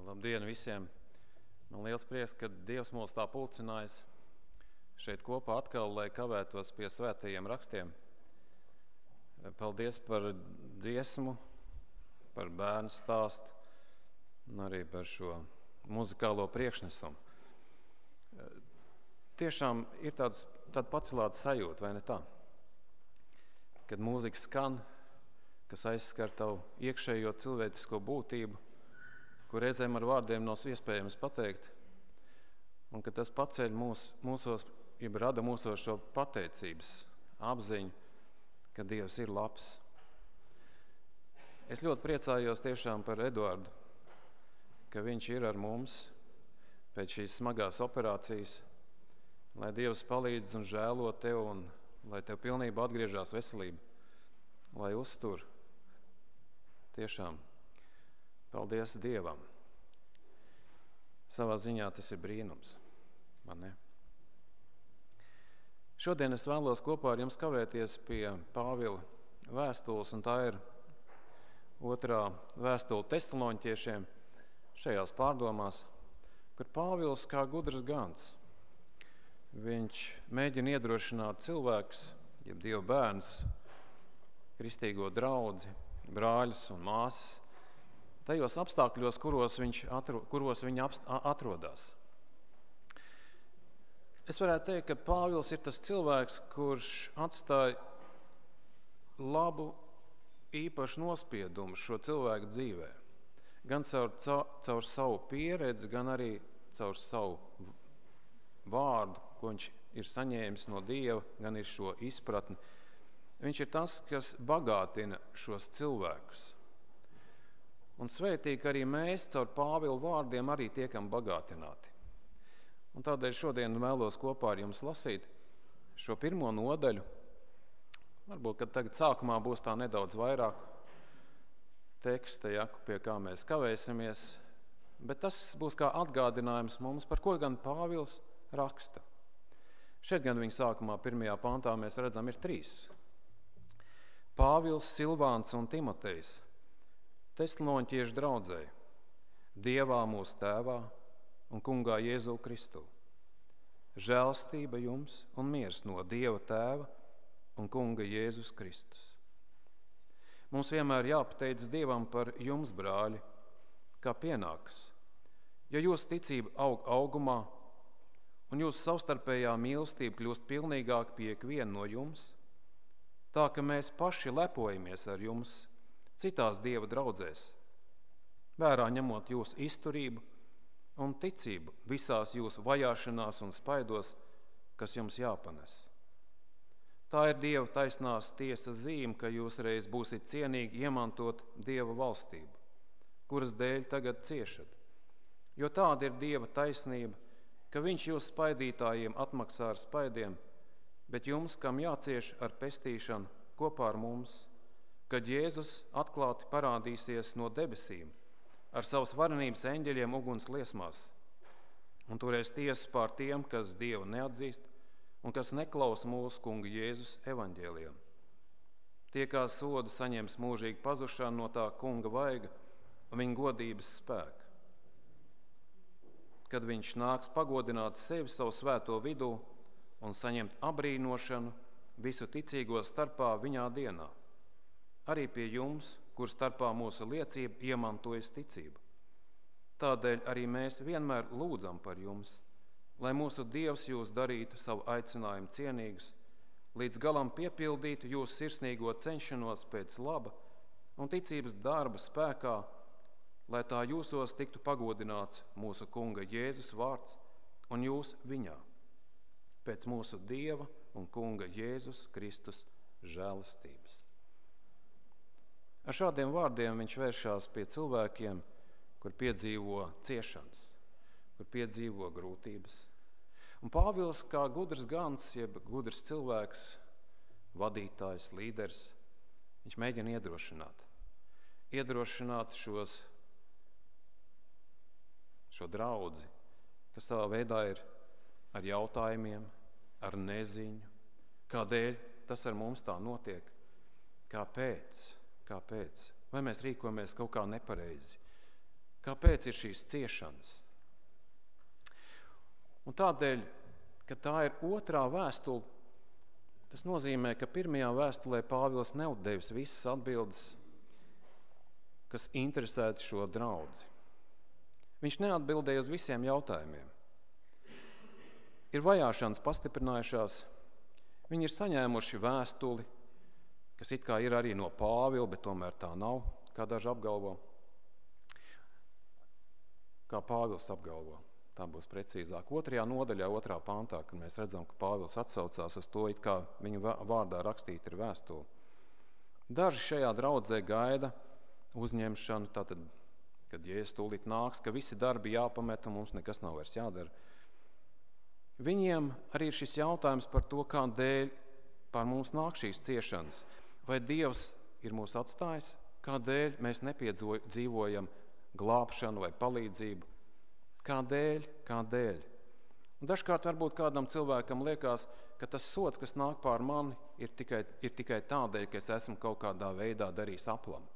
Labdien visiem! Man liels prieks, ka Dievs mūs tā pulcinājis šeit kopā atkal, lai kavētos pie svētajiem rakstiem. Paldies par dziesmu, par bērnu stāstu un arī par šo muzikālo priekšnesumu. Tiešām ir tāda pacelāta sajūta, vai ne tā? Kad mūzika skan, kas aizskar tavu iekšējo cilvēcisko būtību, kur reizēm ar vārdiem nav iespējams pateikt, un ka tas paceļ mūsos, rada mūsos šo pateicības apziņu, ka Dievs ir labs. Es ļoti priecājos tiešām par Eduardu, ka viņš ir ar mums pēc šīs smagās operācijas, lai Dievs palīdz un žēlo tev, un lai tev pilnībā atgriežās veselība, lai uztur. Tiešām. Paldies Dievam. Savā ziņā tas ir brīnums, man ne? Šodien es vēlos kopā ar jums kavēties pie Pāvila vēstules, un tā ir otrā vēstule Tesaloņķiešiem šajās pārdomās, kur Pāvils kā gudrs gans. Viņš mēģina iedrošināt cilvēkus, jeb Dieva bērns, kristīgo draudzi, brāļus un māsas, tajos apstākļos, kuros viņi atrodas. Es varētu teikt, ka Pāvils ir tas cilvēks, kurš atstāja labu īpašu nospiedumu šo cilvēku dzīvē. Gan caur savu pieredzi, gan arī caur savu vārdu, ko viņš ir saņēmis no Dieva, gan ir šo izpratni. Viņš ir tas, kas bagātina šos cilvēkus. Un svētīgi arī mēs caur Pāvila vārdiem arī tiekam bagātināti. Un tādēļ šodien vēlos kopā ar jums lasīt šo pirmo nodaļu. Varbūt, kad tagad sākumā būs tā nedaudz vairāk teksta, pie kā mēs kavēsimies, bet tas būs kā atgādinājums mums, par ko gan Pāvils raksta. Šeit gan viņa sākumā, 1. pantā, mēs redzam, ir 3. Pāvils, Silvāns un Timotejs, Tesaloņķiešu draudzei, Dievā mūsu Tēvā un Kungā Jēzu Kristu. Žēlstība jums un miers no Dieva Tēva un Kunga Jēzus Kristus. Mums vienmēr jāpateic Dievam par jums, brāļi, kā pienākas, ja jūsu ticība aug augumā un jūsu savstarpējā mīlestība kļūst pilnīgāk pie ikviena no jums, tā ka mēs paši lepojamies ar jums citās Dieva draudzēs, vērā ņemot jūsu izturību un ticību visās jūsu vajāšanās un spaidos, kas jums jāpanes. Tā ir Dieva taisnās tiesas zīme, ka jūs reiz būsiet cienīgi iemantot Dieva valstību, kuras dēļ tagad ciešat. Jo tāda ir Dieva taisnība, ka viņš jūs spaidītājiem atmaksā ar spaidiem, bet jums, kam jācieš ar pestīšanu kopā ar mums, kad Jēzus atklāti parādīsies no debesīm ar savas varenības eņģeļiem uguns liesmās un turēs tiesu pār tiem, kas Dievu neatzīst un kas neklausa mūsu Kunga Jēzus evaņģēlijam. Tie, kā sodu, saņems mūžīgu pazušanu no tā Kunga vaiga un viņa godības spēka. Kad viņš nāks pagodināt sevi savu svēto vidū un saņemt abrīnošanu visu ticīgo starpā viņā dienā. Arī pie jums, kur starpā mūsu liecība iemantojas ticība. Tādēļ arī mēs vienmēr lūdzam par jums, lai mūsu Dievs jūs darītu savu aicinājumu cienīgus, līdz galam piepildītu jūsu sirsnīgo cenšanos pēc laba un ticības darba spēkā, lai tā jūsos tiktu pagodināts mūsu Kunga Jēzus vārds un jūs viņā, pēc mūsu Dieva un Kunga Jēzus Kristus žēlastības. Ar šādiem vārdiem viņš vēršās pie cilvēkiem, kur piedzīvo ciešanas, kur piedzīvo grūtības. Un Pāvils kā gudrs gans, jeb gudrs cilvēks, vadītājs, līderis, viņš mēģina iedrošināt šo draudzi, kas savā veidā ir ar jautājumiem, ar neziņu, kādēļ tas ar mums tā notiek, kāpēc? Vai mēs rīkojamies kaut kā nepareizi? Kāpēc ir šīs ciešanas? Un tādēļ, ka tā ir otrā vēstule, tas nozīmē, ka pirmajā vēstulē Pāvils nav devis visas atbildes, kas interesētu šo draudzi. Viņš neatbildēja uz visiem jautājumiem. Ir vajāšanas pastiprinājušās, viņi ir saņēmuši vēstuli, kas it kā ir arī no Pāvila, bet tomēr tā nav, kā daži apgalvo. Kā Pāvils apgalvo, tā būs precīzāk. 2. nodaļā, 2. pantā, kad mēs redzam, ka Pāvils atsaucās uz to, it kā viņa vārdā rakstīta ir vēstule. Daži šajā draudzē gaida uzņemšanu, tātad, kad Jēzus tūlīt nāks, ka visi darbi jāpamet un mums nekas nav vairs jādara. Viņiem arī ir šis jautājums par to, kādēļ pār mums nāk šīs ciešanas. Vai Dievs ir mūs atstājis? Kādēļ mēs nepiedzīvojam glābšanu vai palīdzību? Kādēļ? Un dažkārt varbūt kādam cilvēkam liekas, ka tas sods, kas nāk pār mani, ir tikai tādēļ, ka es esmu kaut kādā veidā darījis aplam.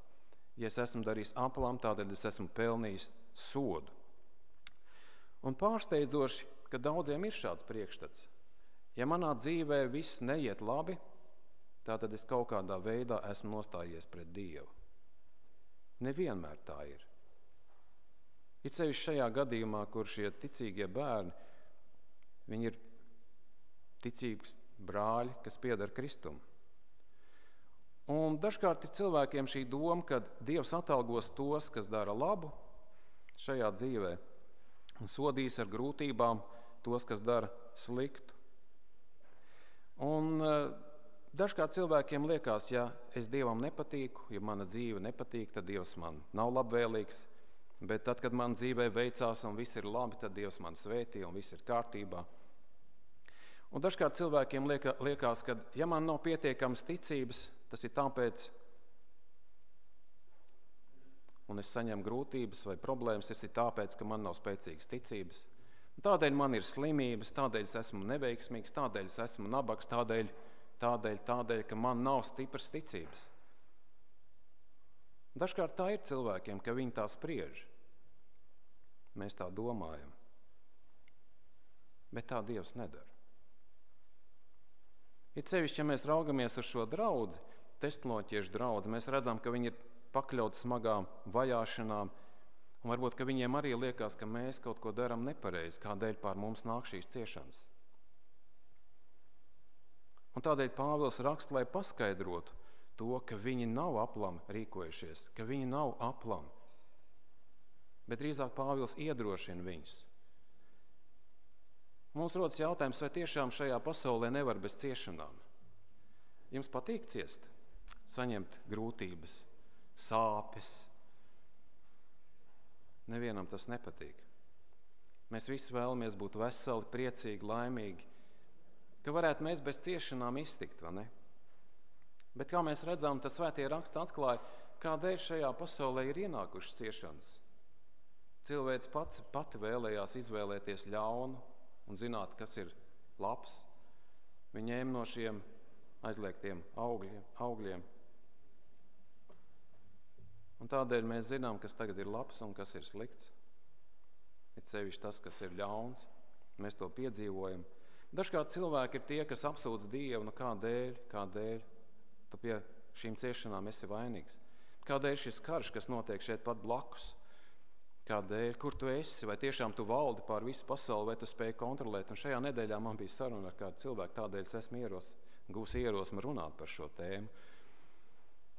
Ja es esmu darījis aplam, tādēļ es esmu pelnījis sodu. Un pārsteidzoši, ka daudziem ir šāds priekšstats. Ja manā dzīvē viss neiet labi, tātad es kaut kādā veidā esmu nostājies pret Dievu. Nevienmēr tā ir. It sevišķi šajā gadījumā, kur šie ticīgie bērni, viņi ir ticīgs brāļi, kas pieder Kristum. Un dažkārt ir cilvēkiem šī doma, ka Dievs atalgos tos, kas dara labu šajā dzīvē, un sodīs ar grūtībām tos, kas dara sliktu. Un dažkārt cilvēkiem liekas, ja es Dievam nepatīku, ja mana dzīve nepatīk, tad Dievs man nav labvēlīgs, bet tad, kad man dzīvē veicās un viss ir labi, tad Dievs man svētī un viss ir kārtībā. Un dažkārt cilvēkiem liekas, ka ja man nav pietiekams ticības, tas ir tāpēc, un es saņemu grūtības vai problēmas, tas ir tāpēc, ka man nav spēcīgas ticības. Tādēļ man ir slimības, tādēļ es esmu neveiksmīgs, tādēļ es esmu nabags, tādēļ, ka man nav stipras ticības. Dažkārt tā ir cilvēkiem, ka viņi tā spriež. Mēs tā domājam. Bet tā Dievs nedara. It sevišķi, ja mēs raugamies uz šo draudzi, Tesaloņķiešu draudzi, mēs redzam, ka viņi ir pakļauti smagām vajāšanām, un varbūt, ka viņiem arī liekas, ka mēs kaut ko darām nepareizi, kādēļ pār mums nāk šīs ciešanas. Un tādēļ Pāvils raksta, lai paskaidrotu to, ka viņi nav aplam rīkojušies, ka viņi nav aplam, bet drīzāk Pāvils iedrošina viņus. Mums rodas jautājums, vai tiešām šajā pasaulē nevar bez ciešanām? Jums patīk ciest, saņemt grūtības, sāpes? Nevienam tas nepatīk. Mēs visi vēlamies būt veseli, priecīgi, laimīgi, ka varētu mēs bez ciešanām iztikt, vai ne? Bet kā mēs redzam, tas svētie raksti atklāja, kādēļ šajā pasaulē ir ienākušas ciešanas. Cilvēks pati vēlējās izvēlēties ļaunu un zināt, kas ir labs. Viņi ņēma no šiem aizliegtiem augļiem. Un tādēļ mēs zinām, kas tagad ir labs un kas ir slikts. It sevišķi tas, kas ir ļauns. Mēs to piedzīvojam. Dažkārt cilvēki ir tie, kas apsūdz Dievu, nu kādēļ tu pie šīm ciešanām esi vainīgs? Kādēļ šis karš, kas notiek šeit pat blakus? Kādēļ, kur tu esi, vai tiešām tu valdi pār visu pasauli, vai tu spēji kontrolēt? Un šajā nedēļā man bija saruna ar kādu cilvēku, tādēļ es esmu gūs ierosmi runāt par šo tēmu.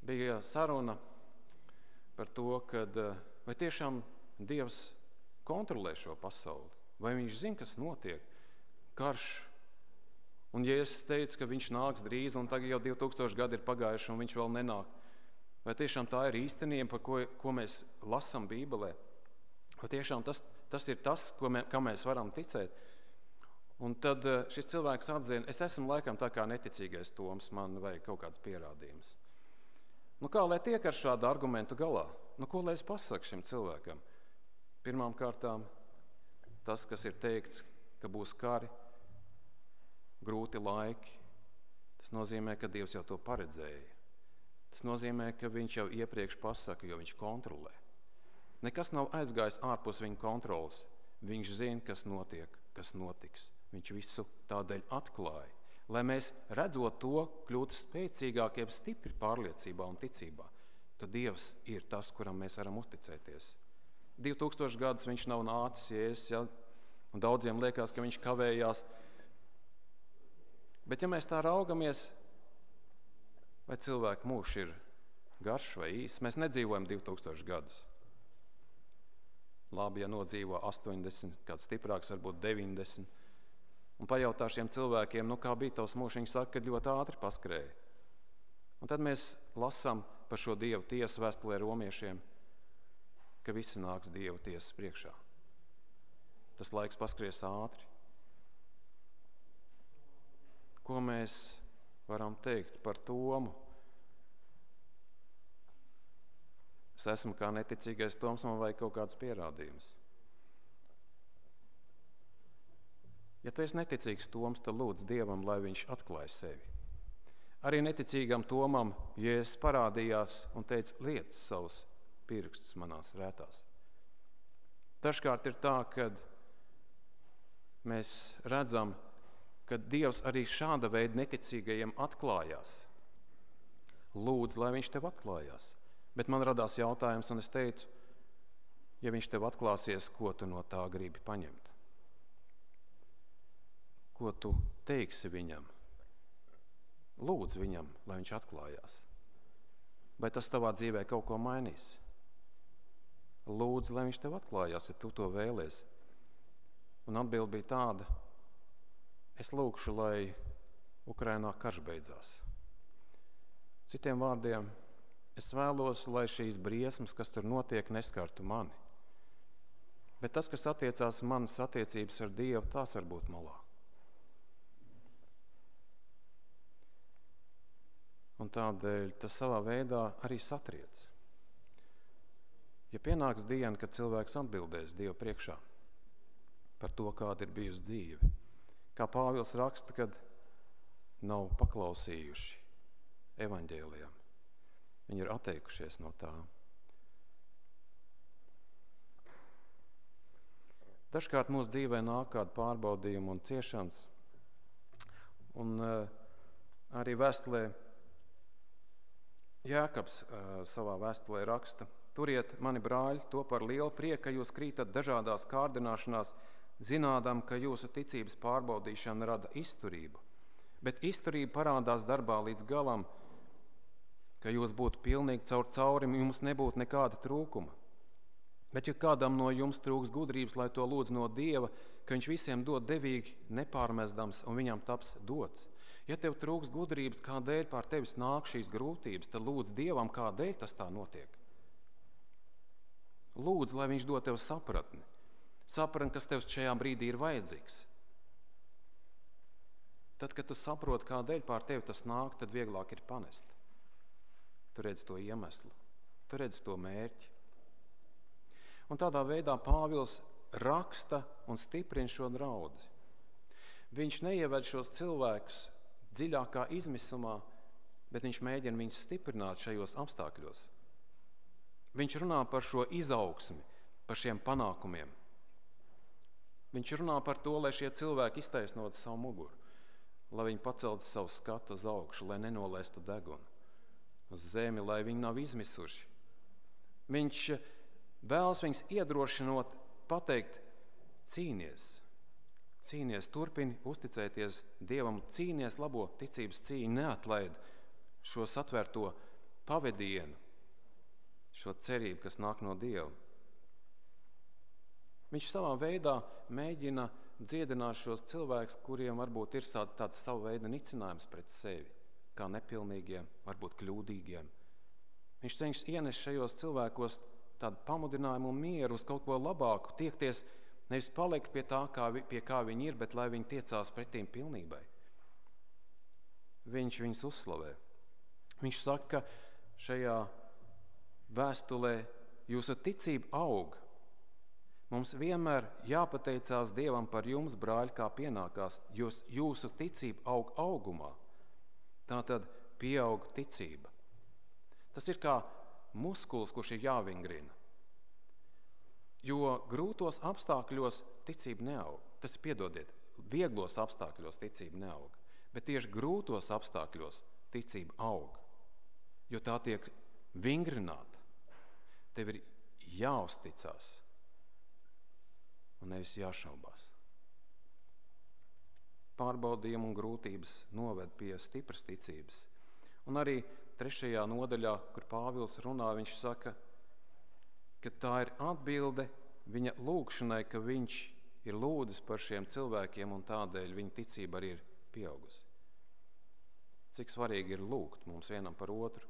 Bija saruna par to, vai tiešām Dievs kontrolē šo pasauli, vai viņš zina, kas notiek, karš. Un Jēzus teica, ka viņš nāks drīz, un tagad jau 2000 gadi ir pagājuši, un viņš vēl nenāk. Vai tiešām tā ir īstenība, par ko mēs lasām Bībelē? Vai tiešām tas ir tas, kam mēs varam ticēt? Un tad šis cilvēks atzina, es esmu laikam tā kā neticīgais Toms, man vajag kaut kāds pierādījums. Nu kā lai tiek ar šādu argumentu galā? Nu ko lai es pasaku šim cilvēkam? Pirmām kārtām tas, kas ir teikts, ka būs kari, grūti laiki, tas nozīmē, ka Dievs jau to paredzēja. Tas nozīmē, ka viņš jau iepriekš pasaka, jo viņš kontrolē. Nekas nav aizgājis ārpus viņa kontrolas. Viņš zina, kas notiek, kas notiks. Viņš visu tādēļ atklāja, lai mēs redzot to, kļūtu spēcīgākiem, stipri pārliecībā un ticībā, ka Dievs ir tas, kuram mēs varam uzticēties. 2000 gadus viņš nav nācis Jēzus, ja? Un daudziem liekas, ka viņš kavējās. Bet ja mēs tā raugamies, vai cilvēku mūžs ir garš vai īs, mēs nedzīvojam 2000 gadus. Labi, ja nodzīvo 80, kāds stiprāks, varbūt 90. Un pajautā šiem cilvēkiem, kā bija tavs mūžs, viņi saka, ka ļoti ātri paskrēja. Un tad mēs lasām par šo Dieva tiesu vēstulē romiešiem, ka visi nāks Dieva tiesas priekšā. Tas laiks paskries ātri. Ko mēs varam teikt par Tomu? Es esmu kā neticīgais Toms, man vajag kaut kāds pierādījums. Ja tu esi neticīgs Toms, tad lūdz Dievam, lai viņš atklāj sevi. Arī neticīgam Tomam Jēzus parādījās un teica, liec savus pirkstus manās rētās. Dažkārt ir tā, kad mēs redzam, ka Dievs arī šāda veida neticīgajiem atklājās. Lūdz, lai viņš tev atklājās. Bet man radās jautājums, un es teicu, ja viņš tev atklāsies, ko tu no tā gribi paņemt? Ko tu teiksi viņam? Lūdz viņam, lai viņš atklājās. Vai tas tavā dzīvē kaut ko mainīs? Lūdz, lai viņš tev atklājās, ja tu to vēlies. Un atbilde bija tāda, es lūkšu, lai Ukrainā karš beidzās. Citiem vārdiem, es vēlos, lai šīs briesmas, kas tur notiek, neskartu mani. Bet tas, kas attiecās manas attiecības ar Dievu, tās var būt malā. Un tādēļ tas savā veidā arī satriec. Ja pienāks diena, kad cilvēks atbildēs Dievu priekšā par to, kāda ir bijusi dzīve, kā Pāvils raksta, kad nav paklausījuši evaņģēlijam, viņi ir atteikušies no tā. Dažkārt mūsu dzīvē nāk kāda pārbaudījuma un ciešanas, un arī vēstulē Jēkabs savā vēstulē raksta, turiet, mani brāļi, to par lielu prieku, ka jūs krītat dažādās kārdināšanās, zinādam, ka jūsu ticības pārbaudīšana rada izturību. Bet izturība parādās darbā līdz galam, ka jūs būtu pilnīgi caur caurim, jums nebūtu nekāda trūkuma. Bet ja kādam no jums trūks gudrības, lai to lūdz no Dieva, ka viņš visiem dod devīgi, nepārmestams un viņam taps dots. Ja tev trūks gudrības, kādēļ pār tevis nāk šīs grūtības, tad lūdz Dievam, kādēļ tas tā notiek. Lūdz, lai viņš dod tev sapratni. Sapratni, kas tev šajā brīdī ir vajadzīgs. Tad, kad tu saproti, kādēļ pār tevi tas nāk, tad vieglāk ir panest. Tu redzi to iemeslu, tu redzi to mērķi. Un tādā veidā Pāvils raksta un stiprina šo draudzi. Viņš neieved šos cilvēkus dziļākā izmisumā, bet viņš mēģina viņus stiprināt šajos apstākļos. Viņš runā par šo izaugsmi, par šiem panākumiem. Viņš runā par to, lai šie cilvēki iztaisnotu savu muguru, lai viņi paceltu savu skatu uz augšu, lai nenolaistu degunu uz zemi, lai viņi nav izmisuši. Viņš vēlas viņus iedrošinot, pateikt, cīnies, turpini uzticēties Dievam, cīnies labo ticības cīņu, neatlaid šo satvērto pavedienu, šo cerību, kas nāk no Dieva. Viņš savā veidā mēģina dziedināt šos cilvēkus, kuriem varbūt ir tāds savu veidu nicinājums pret sevi, kā nepilnīgiem, varbūt kļūdīgiem. Viņš cenšas ienest šajos cilvēkos tādu pamudinājumu un mieru uz kaut ko labāku, tiekties nevis palikt pie tā, pie kā viņi ir, bet lai viņi tiecās pretīm pilnībai. Viņš viņus uzslavē. Viņš saka, ka šajā vēstulē jūsu ticība aug. Mums vienmēr jāpateicās Dievam par jums, brāļi, kā pienākās, jo jūsu ticība aug augumā. Tātad pieaug ticība. Tas ir kā muskulis, kurš ir jāvingrina. Jo grūtos apstākļos ticība neaug. Tas ir, piedodiet, vieglos apstākļos ticība neaug. Bet tieši grūtos apstākļos ticība aug. Jo tā tiek vingrināta. Tev ir jāuzticās un nevis jāšaubās. Pārbaudījumi un grūtības noved pie stipras ticības. Un arī 3. nodaļā, kur Pāvils runā, viņš saka, ka tā ir atbilde viņa lūgšanai, ka viņš ir lūdzis par šiem cilvēkiem un tādēļ viņa ticība arī ir pieaugusi. Cik svarīgi ir lūgt mums vienam par otru.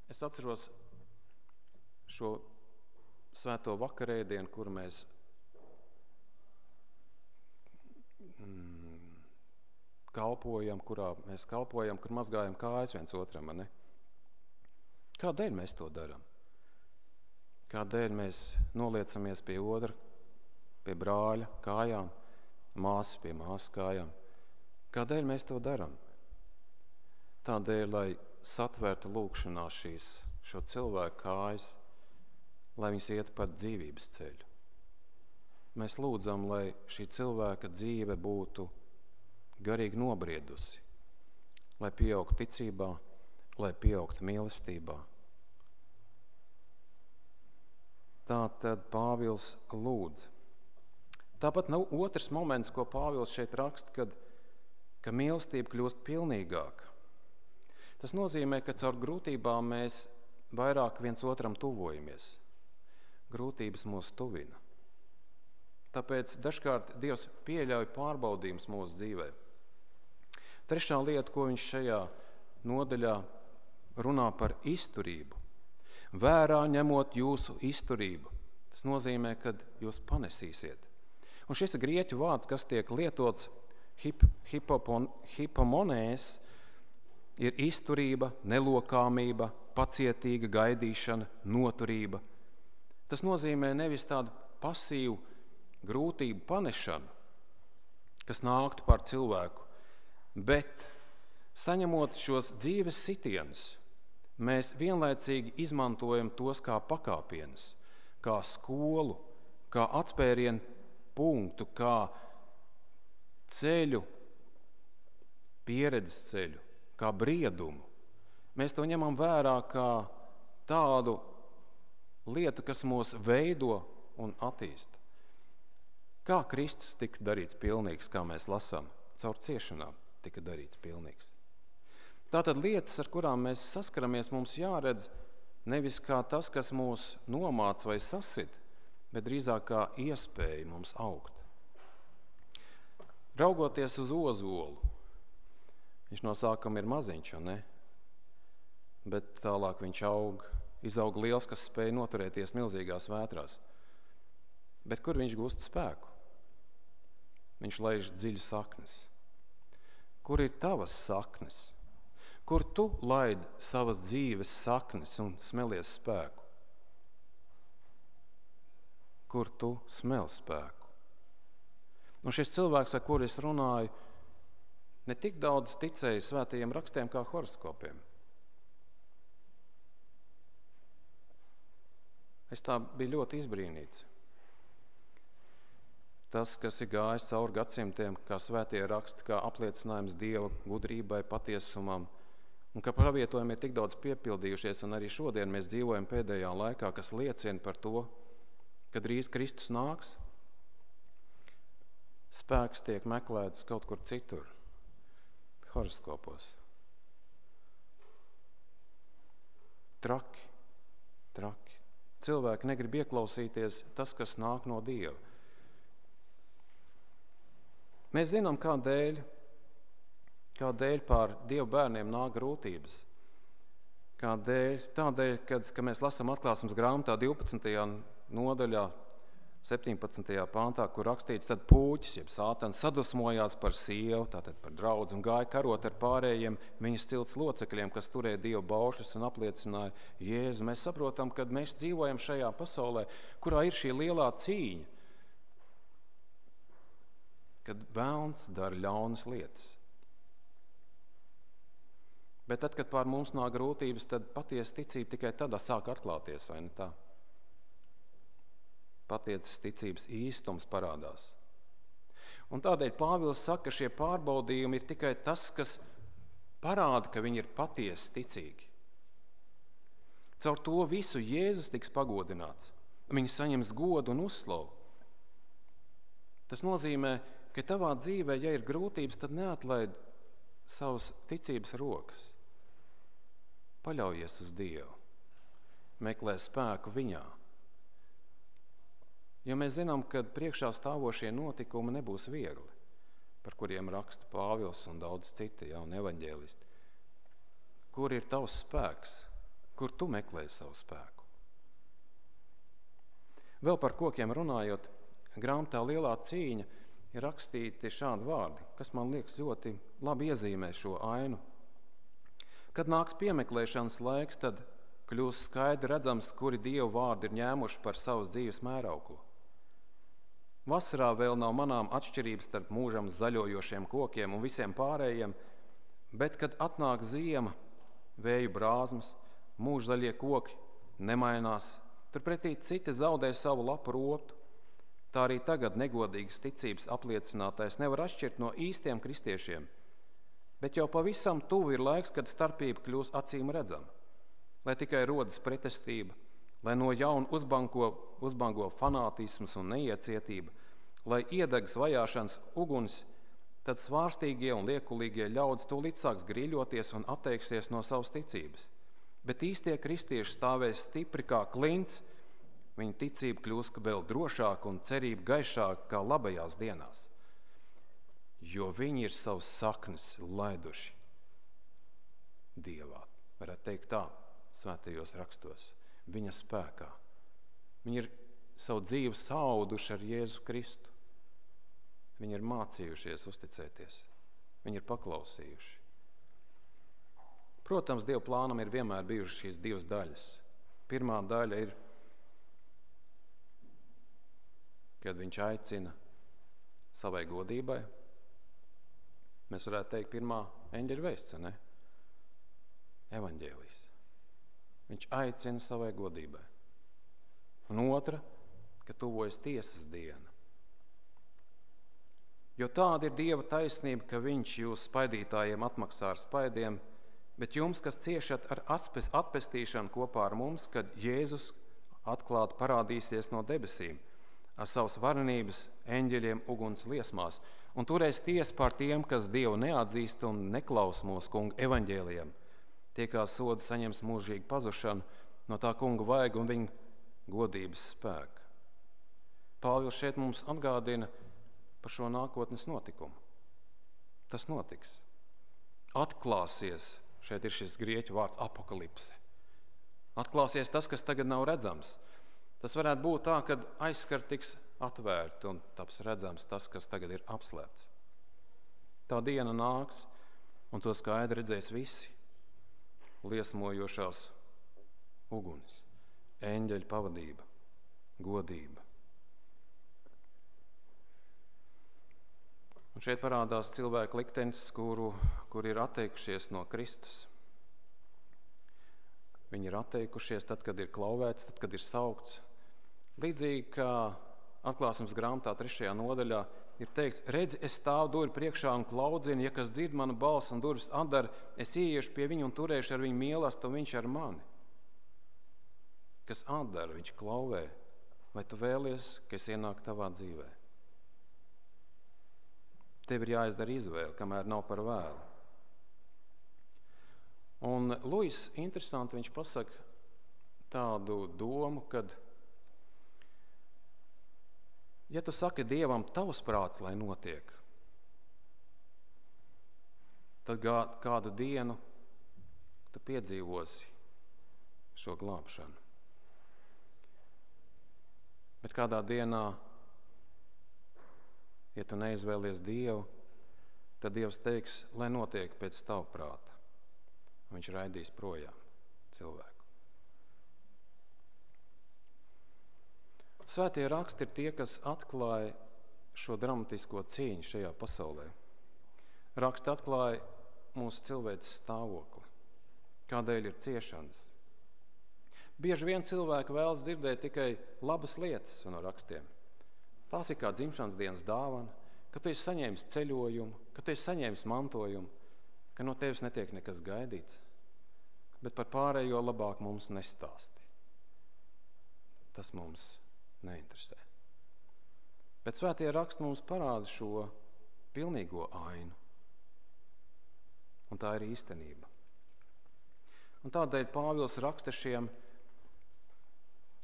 Es atceros šo svēto vakarēdienu, kur mēs kalpojam, kur mazgājam kājas viens otram, ne? Kādēļ mēs to darām? Kādēļ mēs noliecamies pie otra, pie brāļa kājām, māsas pie māsas kājām? Kādēļ mēs to darām? Tādēļ, lai satvērtu lūgšanā šo cilvēku kājas, lai viņas iet pa dzīvības ceļu. Mēs lūdzam, lai šī cilvēka dzīve būtu garīgi nobriedusi, lai pieaugtu ticībā, lai pieaugtu mīlestībā. Tā tad Pāvils lūdz. Tāpat nav otrs moments, ko Pāvils šeit raksta, ka mīlestība kļūst pilnīgāka. Tas nozīmē, ka caur grūtībām mēs vairāk viens otram tuvojamies. Grūtības mūs tuvina. Tāpēc dažkārt Dievs pieļauj pārbaudījumus mūsu dzīvē. 3. lieta, ko viņš šajā nodaļā runā par izturību. Vērā ņemot jūsu izturību. Tas nozīmē, ka jūs panesīsiet. Un šis ir grieķu vārds, kas tiek lietots hipomonēs, ir izturība, nelokāmība, pacietīga gaidīšana, noturība. Tas nozīmē nevis tādu pasīvu grūtību panešanu, kas nāktu par cilvēku, bet saņemot šos dzīves sitienus, mēs vienlaicīgi izmantojam tos kā pakāpienus, kā skolu, kā atspērienu punktu, kā ceļu, pieredzes ceļu, kā briedumu. Mēs to ņemam vērā kā tādu lietu, kas mūs veido un attīsta. Kā Kristus tika darīts pilnīgs, kā mēs lasām, caur ciešanām tika darīts pilnīgs. Tātad lietas, ar kurām mēs saskaramies, mums jāredz nevis kā tas, kas mūs nomāc vai sasit, bet drīzāk kā iespēja mums augt. Raugoties uz ozolu, viņš no sākuma ir maziņš, ne? Bet tālāk viņš izaug liels, kas spēj noturēties milzīgās vētrās. Bet kur viņš gūst spēku? Viņš laiž dziļas saknes. Kur ir tavas saknes? Kur tu laidi savas dzīves saknes un smelies spēku? Kur tu smel spēku? Un šis cilvēks, ar kuru es runāju, ne tik daudz ticēja svētajiem rakstiem kā horoskopiem. Es tā biju ļoti izbrīnīts. Tas, kas ir gājis cauri gadsimtiem, kā svētie raksti, kā apliecinājums Dieva gudrībai, patiesumam, un ka pravietojumi ir tik daudz piepildījušies, un arī šodien mēs dzīvojam pēdējā laikā, kas liecina par to, ka drīz Kristus nāks, spēks tiek meklēts kaut kur citur, horoskopos. Traki. Cilvēki negrib ieklausīties tas, kas nāk no Dieva. Mēs zinām, kādēļ pār Dieva bērniem nāk grūtības. Tādēļ, kad mēs lasām atklāsmes grāmatā 12. nodaļā, 17. pantā, kur rakstīts, tad pūķis, jeb Sātans, sadusmojās par sievu, tātad par draudzi, un gāja karot ar pārējiem viņas cilts locekļiem, kas turēja Dieva baušļus un apliecināja Jēzu. Mēs saprotam, ka mēs dzīvojam šajā pasaulē, kurā ir šī lielā cīņa, kad velns dara ļaunas lietas. Bet tad, kad pār mums nāk grūtības, tad patiesa ticība tikai tad sāk atklāties, vai ne tā? patiesas ticības īstums parādās. Un tādēļ Pāvils saka, ka šie pārbaudījumi ir tikai tas, kas parāda, ka viņi ir patiesi ticīgi. Caur to visu Jēzus tiks pagodināts. Viņi saņems godu un uzslavu. Tas nozīmē, ka tavā dzīvē, ja ir grūtības, tad neatlaid savas ticības rokas. Paļaujies uz Dievu. Meklē spēku viņā. Jo mēs zinām, ka priekšā stāvošie notikumi nebūs viegli, par kuriem raksta Pāvils un daudz citi jauni evaņģēlisti. Kur ir tavs spēks? Kur tu meklēji savu spēku? Vēl par kokiem runājot, grāmatā Lielā cīņa ir rakstīti šādi vārdi, kas man liekas ļoti labi iezīmē šo ainu. Kad nāks piemeklēšanas laiks, tad kļūs skaidri redzams, kuri Dievu vārdi ir ņēmuši par savas dzīves mērauklu. Vasarā vēl nav manām atšķirības starp mūžam zaļojošiem kokiem un visiem pārējiem, bet, kad atnāk ziema, vēju brāzmas, mūžzaļie koki nemainās, turpretī citi zaudē savu lapu rotu. Tā arī tagad negodīgas ticības apliecinātais nevar atšķirt no īstiem kristiešiem, bet jau pavisam tuvu ir laiks, kad starpība kļūs acīm redzama, lai tikai rodas pretestība, lai no jauna uzbango fanātisms un neiecietība, lai iedegs vajāšanas uguns, tad svārstīgie un liekulīgie ļaudis tūlīt sāks grīļoties un atteiksies no savas ticības. Bet īstie kristieši stāvēs stipri kā klints, viņa ticība kļūs vēl drošāka un cerība gaišāka kā labajās dienās, jo viņi ir savas saknes laiduši Dievā, varētu teikt tā, svētajos rakstos, viņa spēkā. Viņi ir savu dzīvi sauduši ar Jēzu Kristu. Viņi ir mācījušies uzticēties. Viņi ir paklausījuši. Protams, Dieva plānam ir vienmēr bijušas šīs divas daļas. Pirmā daļa ir, kad viņš aicina savai godībai. Mēs varētu teikt, pirmā eņģeļa vēsts, ne? Evaņģēlijs. Viņš aicina savai godībai. Un otra, ka tuvojas tiesas diena. Jo tāda ir Dieva taisnība, ka viņš jūs spaidītājiem atmaksā ar spaidiem, bet jums, kas ciešat ar atpestīšanu kopā ar mums, kad Jēzus atklāti parādīsies no debesīm ar savas varenības eņģeļiem uguns liesmās un turēs tiesu pār tiem, kas Dievu neatzīst un neklaus mūsu kunga evaņģēlijam. Tie, kā soda, saņems mūžīgu pazušanu no tā kunga vaiga un viņa godības spēka. Pāvils šeit mums atgādina par šo nākotnes notikumu. Tas notiks. Atklāsies, šeit ir šis grieķu vārds apokalipse. Atklāsies tas, kas tagad nav redzams. Tas varētu būt tā, kad aizskar tiks atvērti un taps redzams tas, kas tagad ir apslēpts. Tā diena nāks, un to skaidri redzēs visi. Liesmojošās uguns, eņģeļa pavadība, godība. Un šeit parādās cilvēku liktenis, kur ir atteikušies no Kristus. Viņi ir atteikušies tad, kad ir klauvēts, tad, kad ir saukts. Līdzīgi kā Atklāsmes grāmatā 3. nodaļā ir teikts, redzi, es stāvu durvju priekšā un klaudzinu, ja kas dzird manu balsi un durvis atdara, es ieiešu pie viņa un turēšu ar viņu mīlestību, un viņš ar mani. Kas atdara, viņš klauvē. Vai tu vēlies, ka es ienāku tavā dzīvē? Tev ir jāizdara izvēle, kamēr nav par vēlu. Un Luis, interesanti, viņš pasaka tādu domu, kad ja tu saki Dievam tavs prāts, lai notiek, tad kādu dienu tu piedzīvosi šo glābšanu. Bet kādā dienā, ja tu neizvēlies Dievu, tad Dievs teiks, lai notiek pēc tava prāta. Viņš raidīs projām cilvēku. Svētie raksti ir tie, kas atklāja šo dramatisko cīņu šajā pasaulē. Raksti atklāja mūsu cilvēces stāvokli, kādēļ ir ciešanas. Bieži vien cilvēki vēlas dzirdēt tikai labas lietas no rakstiem. Tās ir kā dzimšanas dienas dāvana, ka tu esi saņēmis ceļojumu, ka tu esi saņēmis mantojumu, ka no tevis netiek nekas gaidīts, bet par pārējo labāk mums nestāsti. Tas mums neinteresē. Bet svētie raksti mums parāda šo pilnīgo ainu. Un tā ir īstenība. Un tādēļ Pāvils raksta šiem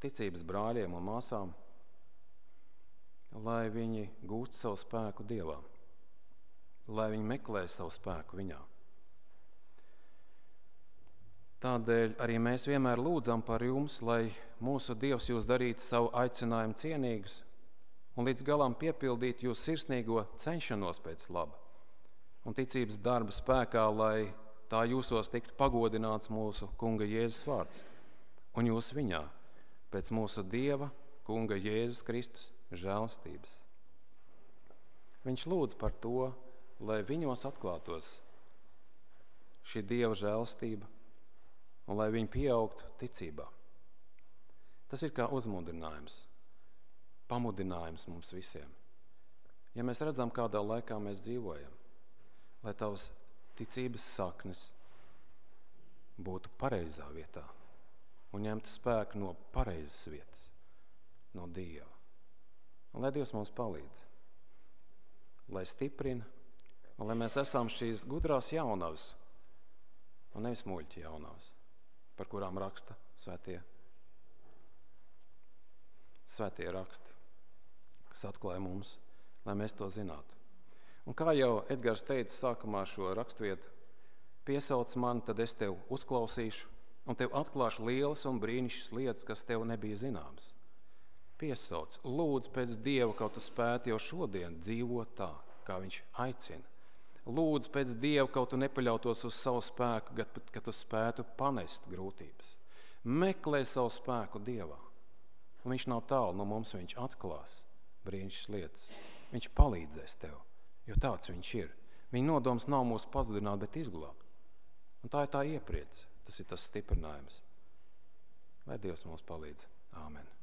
ticības brāļiem un māsām, lai viņi gūst savu spēku Dievā, lai viņi meklē savu spēku viņā. Tādēļ arī mēs vienmēr lūdzam par jums, lai mūsu Dievs jūs darītu savu aicinājumu cienīgus un līdz galam piepildītu jūsu sirsnīgo cenšanos pēc laba un ticības darba spēkā, lai tā jūsos tiktu pagodināts mūsu Kunga Jēzus vārds un jūs viņā pēc mūsu Dieva, Kunga Jēzus Kristus žēlastības. Viņš lūdz par to, lai viņos atklātos šī Dieva žēlastība un lai viņi pieaugtu ticībā. Tas ir kā uzmundrinājums, pamudinājums mums visiem. Ja mēs redzam, kādā laikā mēs dzīvojam, lai tavas ticības saknes būtu pareizā vietā un ņemtu spēku no pareizas vietas, no Dieva. Un lai Dievs mums palīdz, lai stiprina un lai mēs esam šīs gudrās jaunavas un nevis muļķi jaunavas, par kurām raksta svētie raksti, kas atklāja mums, lai mēs to zinātu. Un kā jau Edgars teica sākumā šo rakstvietu, piesauc mani, tad es tev uzklausīšu un tev atklāšu lielas un brīnišķas lietas, kas tev nebija zināmas. Piesauc, lūdz pēc Dieva, kaut tu spētu jau šodien dzīvot tā, kā viņš aicina. Lūdz pēc Dieva, kaut tu nepaļautos uz savu spēku, ka tu spētu panest grūtības. Meklē savu spēku Dievā. Un viņš nav tālu no mums, viņš atklās brīnišķas lietas. Viņš palīdzēs tev, jo tāds viņš ir. Viņa nodoms nav mūs pazudināt, bet izglābt. Un tā ir tā iepriece, tas ir tas stiprinājums. Lai Dievs mums palīdz. Āmen.